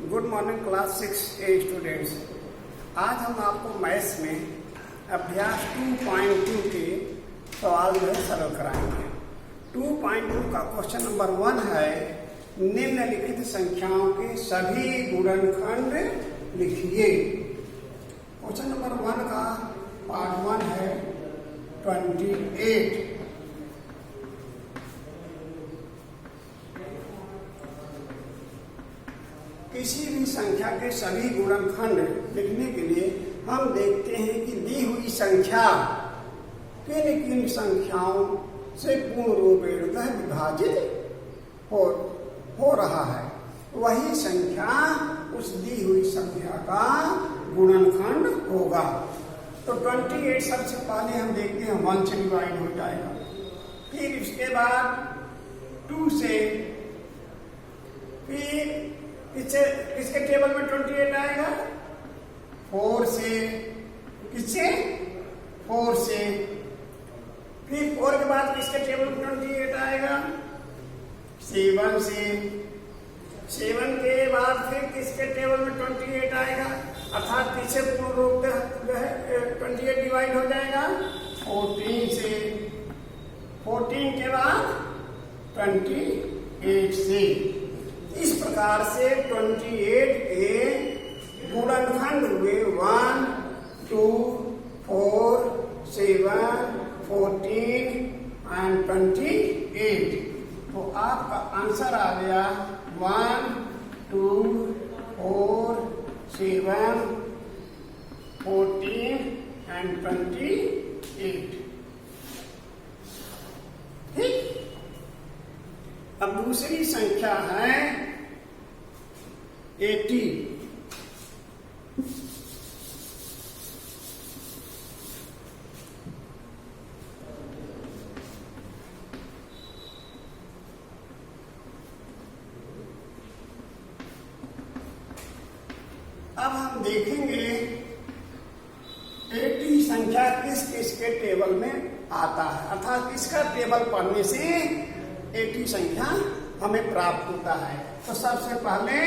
Good morning class 6A students. आज हम आपको मैथ्स में अभ्यास 2.2 के सवाल जो है सरल कराएंगे। 2.2 का क्वेश्चन नंबर 1 है, निम्नलिखित संख्याओं के सभी गुणनखंड लिखिए। क्वेश्चन नंबर 1 का पार्ट 1 है 28। किसी भी संख्या के सभी गुणनखंड लिखने के लिए हम देखते हैं कि दी हुई संख्या किन किन संख्याओं से पूर्ण रूपेणतः विभाजित हो रहा है। वही संख्या उस दी हुई संख्या का गुणनखंड होगा। तो 28 सबसे पहले हम देखते हैं 1 से डिवाइड हो जाएगा, फिर इसके बाद 2 से, फिर किसके टेबल में 28 आएगा, 4 से, किससे 4 से, फिर 4 के बाद किसके टेबल में 28 आएगा, 7 से, 7 के बाद फिर किसके टेबल में 28 आएगा, अर्थात किससे पूर्ण रूप जो है 28 डिवाइड हो जाएगा, 14 से, 14 के बाद 28 से। इस प्रकार से 28 के गुणनखंड हुए 1, 2, 4, 7, 14 एंड 28। तो आपका आंसर आ गया 1, 2, 4, 7, 14 एंड 28। ठीक। अब दूसरी संख्या है 80। अब हम देखेंगे 80 संख्या किस किस के टेबल में आता है, अर्थात किसका टेबल पढ़ने से 80 संख्या हमें प्राप्त होता है। तो सबसे पहले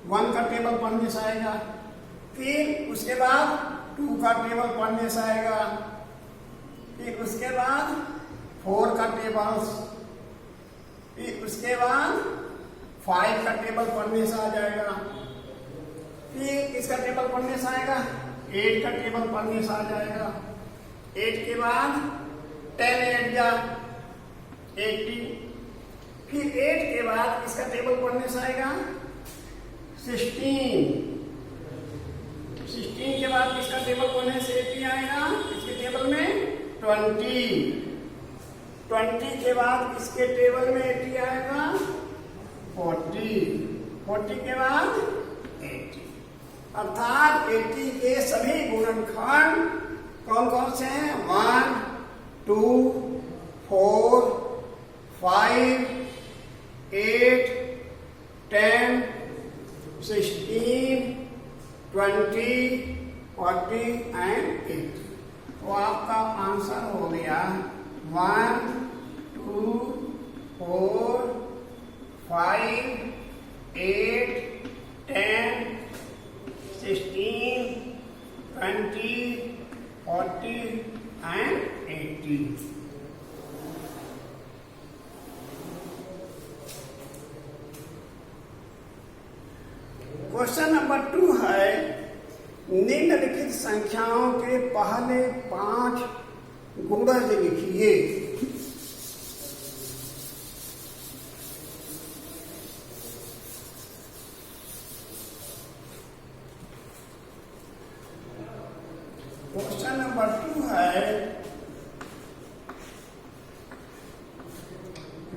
1 का टेबल पढ़ने से आएगा, फिर उसके बाद 2 का टेबल पढ़ने से आएगा, फिर उसके बाद 4 का टेबल, फिर उसके बाद 5 का टेबल पढ़ने से आ जाएगा, फिर इसका टेबल पढ़ने से आएगा, 8 का टेबल पढ़ने से आ जाएगा, 8 के बाद 10 8 जा 80, फिर 8 के बाद इसका टेबल पढ़ने से आएगा 16, 16 के बाद इसका टेबल पढ़ने से 80 आएगा, इसके टेबल में 20, 20 के बाद इसके टेबल में 80 आएगा 40, 40 के बाद 80। अर्थात 80 के सभी गुणनखंड कौन कौन से हैं, 1, 2, 4, 5, 8, 10, 16, 20, 40 एंड 80। तो आपका आंसर हो गया 1, 2, 4, 5, 8, 10, 16, 20, 40 एंड 80। क्वेश्चन नंबर 2 है, निम्नलिखित संख्याओं के पहले 5 गुणज लिखिए। क्वेश्चन नंबर 2 है,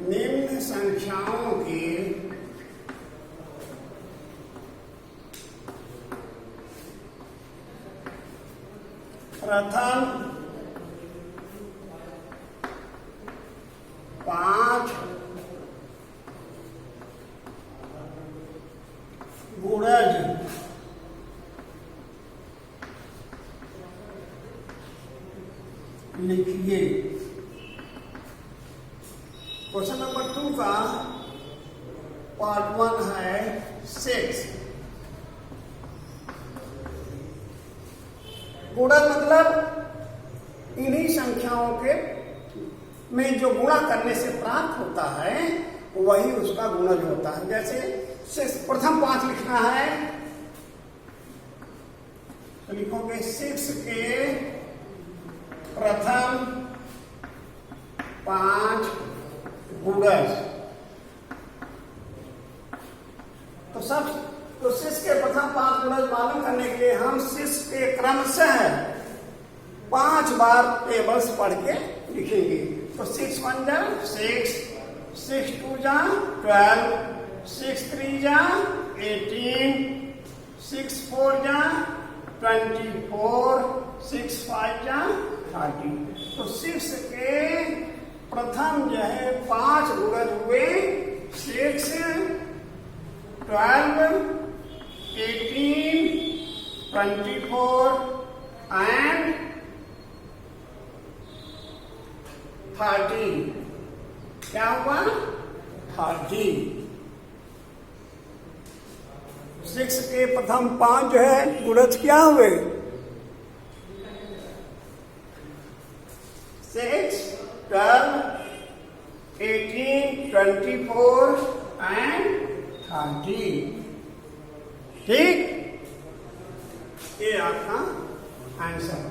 निम्न संख्याओं के प्रथम 5 गुणज लिखिए। क्वेश्चन नंबर 2 का पार्ट 1 है 6। गुणन मतलब इन्हीं संख्याओं के में जो गुणा करने से प्राप्त होता है वही उसका गुणज होता है। जैसे प्रथम 5 लिखना है तो लिखोगे 6 के प्रथम 5 गुणज। तो 6 के प्रथम 5 गुणज मालूम करने के लिए हम 6 के क्रमशः 5 बार टेबल्स पढ़ के लिखेंगे। तो 6 1 जा 6, 6 2 जा 12, 6 3 जा 18, 6 4 जा 24, 6 5 जा 30। तो 6 के प्रथम जो है 5 गुणज हुए 6, 12, 18, 24 and 30। क्या हुआ 30। 6 के प्रथम 5 जो है गुणज क्या हुए 6, 12, 18, 24 and 30। ठीक, ये आपका आंसर।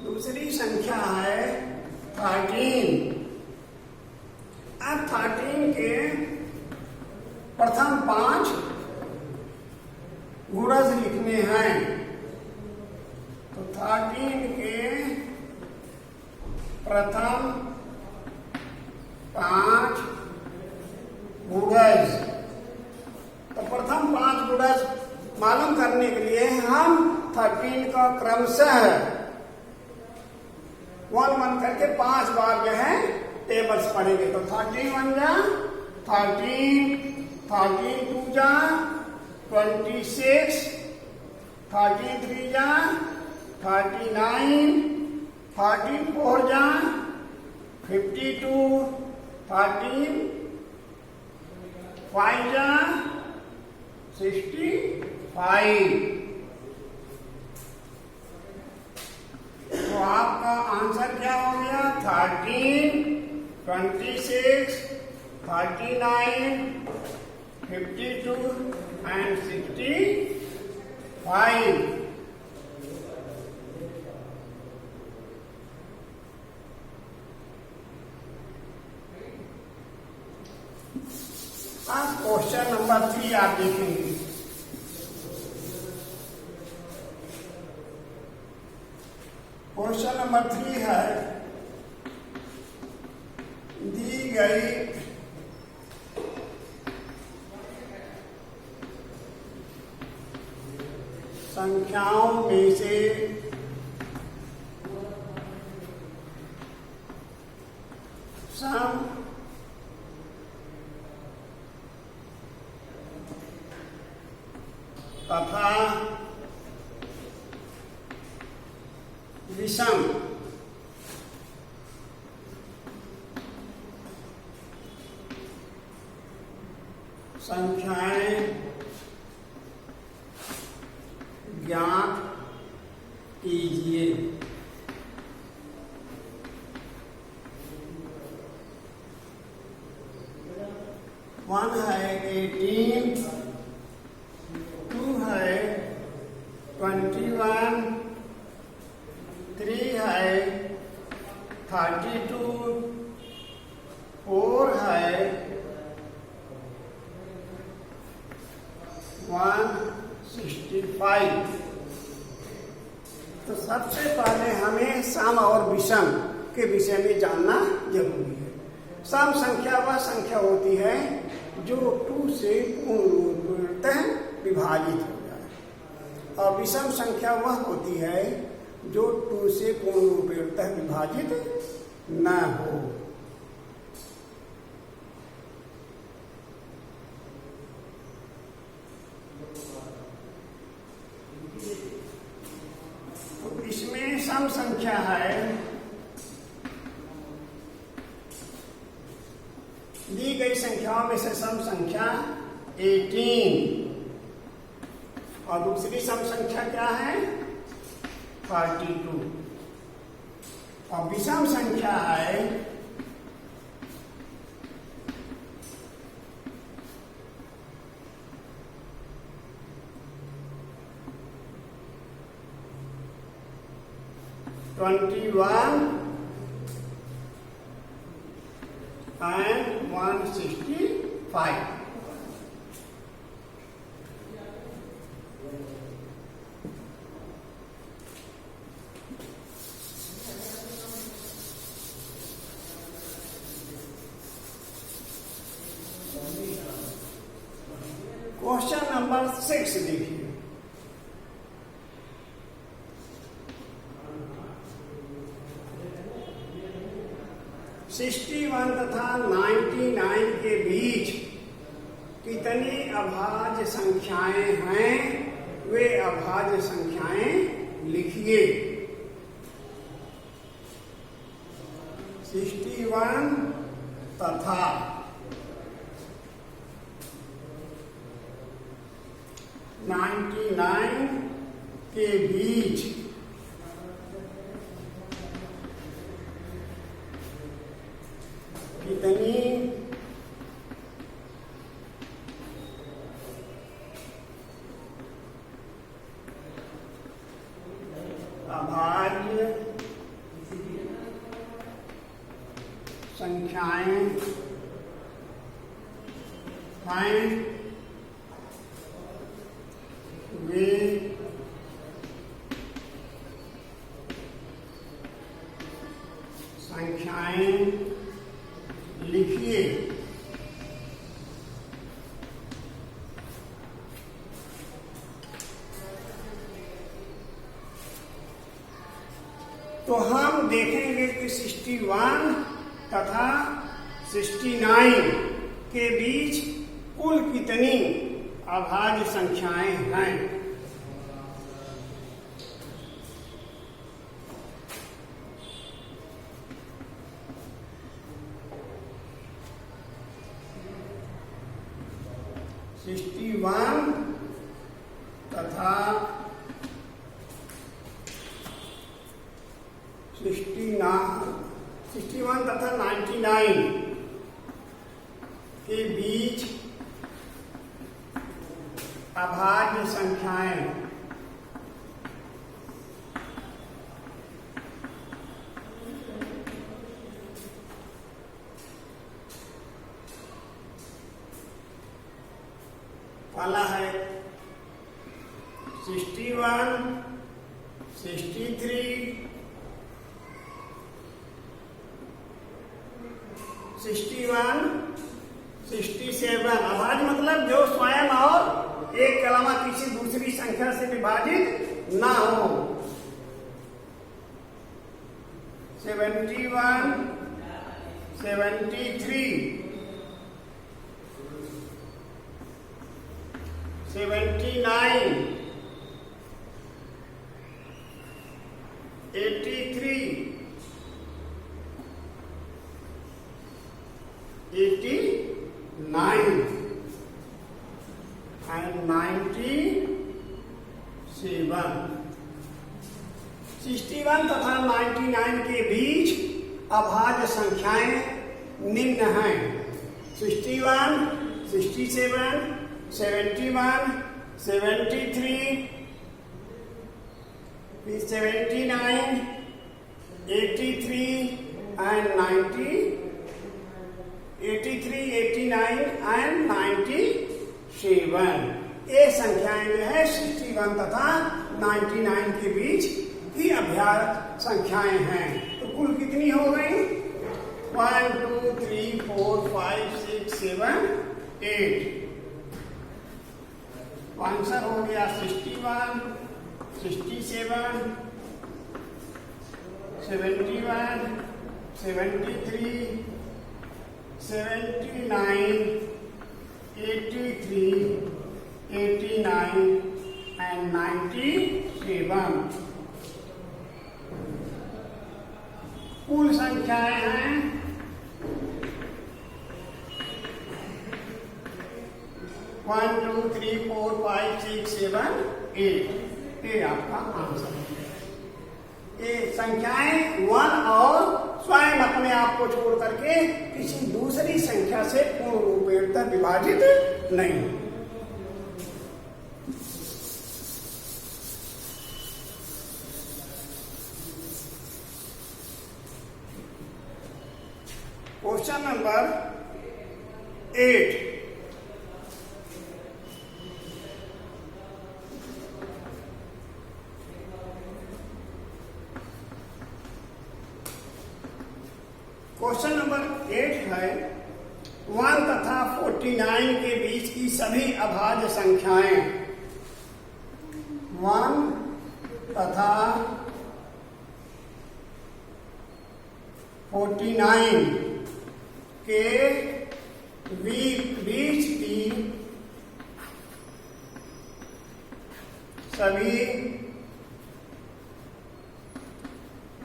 दूसरी संख्या है 13। अब 13 के प्रथम 5 गुणज लिखने हैं। तो 13 के प्रथम 5 गुणज। तो प्रथम 5 गुणज मालूम करने के लिए हम 13 का क्रमशः 1 1 करके 5 बार जो है टेबल्स पढ़ेंगे। तो 13 1 जा 13, 13 2 जा 26, 13 3 जा 39, 13 4 जा 52, 13 5 जा 65। तो आपका आंसर क्या हो गया 13, 26, 39, 52 and 65। अब क्वेश्चन नंबर 3 आप देखेंगे। क्वेश्चन नंबर 3 है दी गई संख्याओं में से सम तथा विषम संख्याएं ज्ञात कीजिए। 1 है 18, 2 है 21, 3 है 32, 4 है 165। तो सबसे पहले हमें सम और विषम के विषय में जानना जरूरी है। सम संख्या वह संख्या होती है जो 2 से पूर्ण रूपतः विभाजित हो जाए, और विषम संख्या वह होती है जो 2 से पूर्ण रूपतः विभाजित न हो। सम संख्या है, दी गई संख्याओं में से सम संख्या 18 और दूसरी सम संख्या क्या है 32 और विषम संख्या है 21 and 165. क्वेश्चन नंबर 6 देखिए। वन तथा 99 के बीच कितनी अभाज्य संख्याएं हैं, वे अभाज्य संख्याएं लिखिए। 61 तथा 99 के बीच कितनी अभाज्य संख्याएं हैं, वे संख्याएं लिखिए। तो हम देखेंगे कि 61 तथा 69 के बीच कुल कितनी अभाज्य संख्याएं हैं। तथा 61 तथा 99 के बीच अभाज्य संख्याएं पहला है 61, 63, 61, 67। अभाज्य मतलब जो स्वयं और एक के अलावा किसी दूसरी संख्या से विभाजित ना हो। 71, 73, 79, 83, 89 and 97। 61 तथा 99 के बीच अभाज्य संख्याएं निम्न हैं। 61, 67, 71, 73, 79, 83 and 90, 83, 89 and 97। ये संख्याएं जो है 61 तथा 99 के बीच की अभाज्य संख्याएं हैं। तो कुल कितनी हो गई 1, 2, 3, 4, 5, 6, 7, 8। आंसर हो गया 61, 67, 71, 73, 79, 83, 89 and 97। कुल संख्याएं हैं 1 2 3 4 5 6 7 8। ये आपका आंसर है। ये संख्याएं 1 और स्वयं अपने आप को छोड़ करके किसी दूसरी संख्या से पूर्ण रूपेणता विभाजित नहीं। Question number 8। क्वेश्चन नंबर 8 है 1 तथा 49 के बीच की सभी अभाज्य संख्याएं 1 तथा 49 के बीच की सभी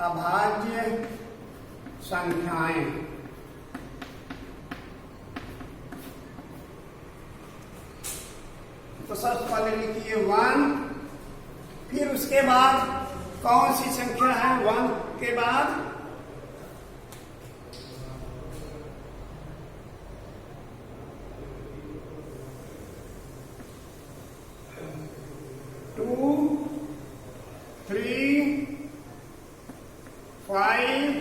अभाज्य संख्याएं तो सबसे पहले लिखिए 1, फिर उसके बाद कौन सी संख्या है 1 के बाद 2 3 5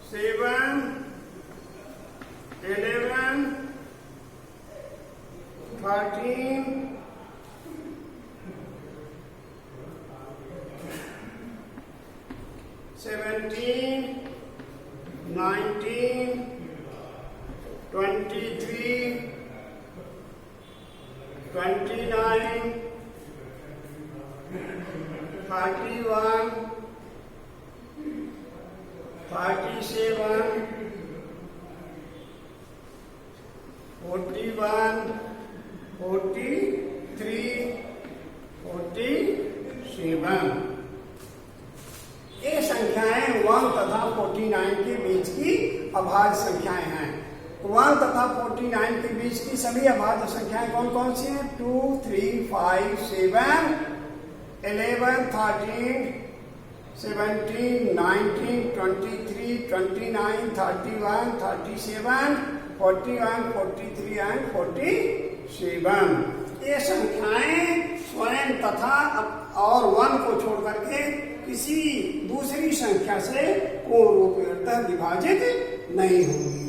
7 11 13 17 19 23 29 31 37 41 43 47। ये संख्याएं 1 तथा 49 के बीच की अभाज्य संख्याएं हैं। 1 तथा 49 के बीच की सभी अभाज्य संख्याएं कौन कौन सी हैं 2 3 5 7 11 13 17 19 23 29 31 37 41 43 and 47। ये संख्याएं स्वयं तथा और 1 को छोड़ करके किसी दूसरी संख्या से पूर्ण रूपेणतः विभाजित नहीं होंगी।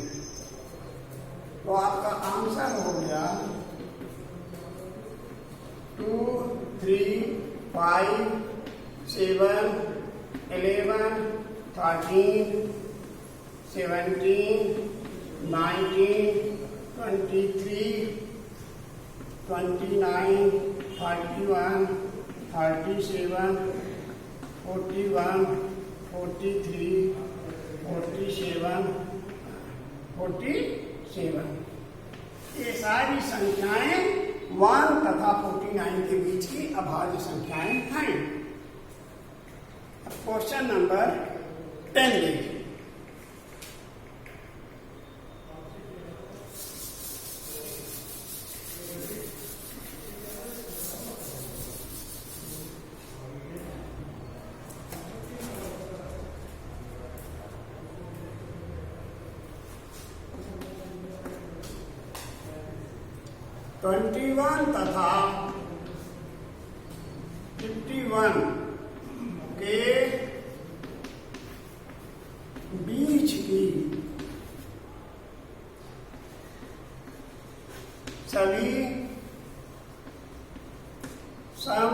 तो आपका आंसर हो गया 2 3 5 7 11 13 17 19 23 29 31 37 41 43 47 47। ये सारी संख्याएं 1 तथा 49 के बीच की अभाज्य संख्याएं हैं। क्वेश्चन नंबर 10 देखिए। ट्वेंटी 21 तथा 51 के बीच की सभी सम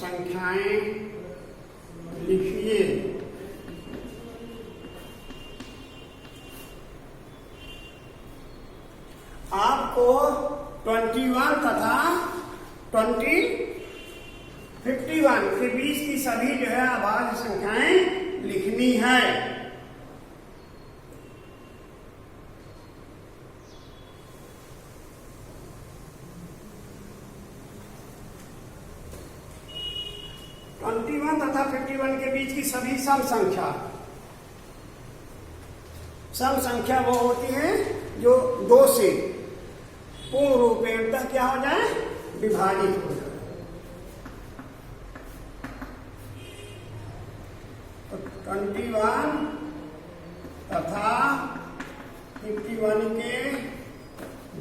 संख्याएं लिखिए। आपको 21 तथा 51 के बीच की सभी जो है अभाज्य संख्याएं लिखनी है। 21 तथा 51 के बीच की सभी सम संख्या, सम संख्या वो होती है जो 2 से पूर्ण रूपेण क्या हो जाए, विभाजित हो जाए। तो 21 तथा 51 के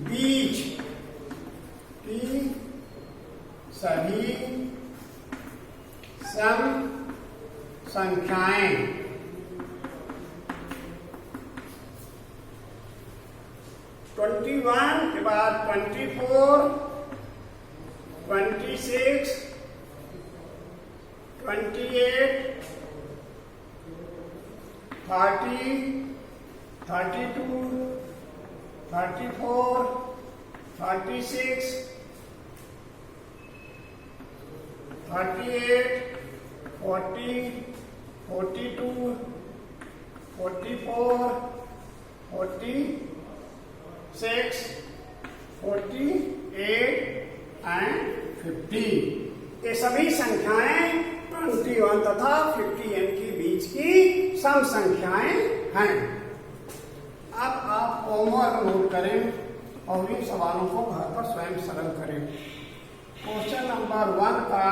बीच की सभी सम संख्याएं के बाद 24, 26, 28, 30, 32, 34, 36, 38, 40, 42, 44, 46, 48 and 50, ये सभी संख्याएं 21 तथा 51 के बीच की सम संख्याएं हैं। अब आप होमवर्क नोट करें और इन सवालों को घर पर स्वयं सरल करें। क्वेश्चन नंबर 1 का